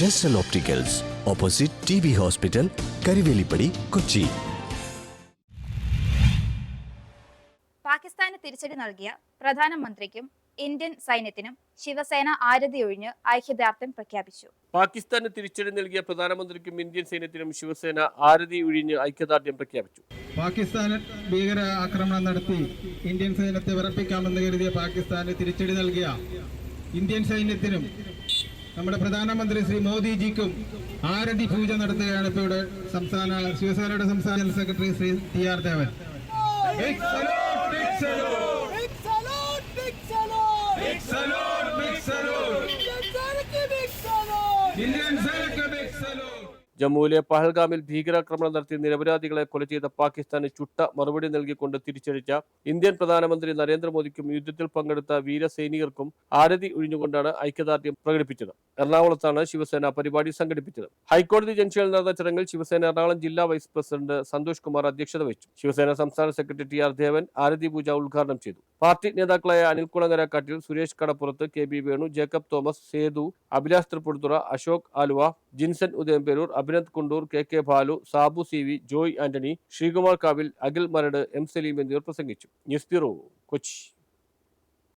ജെസ്റ്റൽ opticals, opposite TB hospital, Karivelippadi, Kochi. പാകിസ്ഥാന് തിരിച്ചടി നൽകിയ പ്രധാനമന്ത്രിക്കും ഇന്ത്യൻ സൈന്യത്തിനും ശിവസേന ആരതിയൊഴിഞ്ഞ് ഐക്യദാർഢ്യം പ്രഖ്യാപിച്ചു. പാകിസ്ഥാന് തിരിച്ചടി നൽകിയ പ്രധാനമന്ത്രിക്കും ഇന്ത്യൻ സൈന്യത്തിനും ശിവസേന ആരതി ഒഴിഞ്ഞ് ഐക്യദാർഢ്യം പ്രഖ്യാപിച്ചു. പാകിസ്ഥാൻ ഭീകര ആക്രമണം നടത്തി ഇന്ത്യൻ സൈന്യത്തെ വിറപ്പിക്കാമെന്ന് കരുതിയ പാകിസ്ഥാന് തിരിച്ചടി നൽകിയ ഇന്ത്യൻ സൈന്യത്തിനും നമ്മുടെ പ്രധാനമന്ത്രി ശ്രീ മോദിജിക്കും ആരതി പൂജ നടത്തുകയാണ് ഇപ്പോൾ ഇവിടെ ശിവസേനയുടെ സംസ്ഥാന ജനറൽ സെക്രട്ടറി ശ്രീ TR ദേവൻ. ജമ്മുവിലെ പഹൽഗാമിൽ ഭീകരാക്രമണം നടത്തി നിരപരാധികളെ കൊല ചെയ്ത പാകിസ്ഥാന് ചുട്ട മറുപടി നൽകിക്കൊണ്ട് തിരിച്ചടിച്ച ഇന്ത്യൻ പ്രധാനമന്ത്രി നരേന്ദ്രമോദിക്കും യുദ്ധത്തിൽ പങ്കെടുത്ത വീരസൈനികർക്കും ആരതി ഒഴിഞ്ഞുകൊണ്ടാണ് ഐക്യദാർഢ്യം പ്രകടിപ്പിച്ചത്. എറണാകുളത്താണ് ശിവസേന പരിപാടി സംഘടിപ്പിച്ചത്. ഹൈക്കോടതി ജംഗ്ഷനിൽ നടന്ന ചടങ്ങിൽ ശിവസേന എറണാകുളം ജില്ലാ വൈസ് പ്രസിഡന്റ് സന്തോഷ് കുമാർ അധ്യക്ഷത വഹിച്ചു. ശിവസേന സംസ്ഥാന സെക്രട്ടറി TR ദേവൻ ആരതി പൂജ ഉദ്ഘാടനം ചെയ്തു. പാർട്ടി നേതാക്കളായ അനിൽ കുളങ്ങരക്കാട്ടിൽ, സുരേഷ് കടപ്പുറത്ത്, KB Venu, Jacob Thomas, Sethu, Abhilash Thrippunithura, Ashok Aluva, Jinson Udayamperoor, Abhinand Kundoor, KK Balu, Sabu CV, Joy Antony, Sreekumar Kavil, Akhil Maradu, M Saleem എന്നിവർ പ്രസംഗിച്ചു. News bureau, Kochi.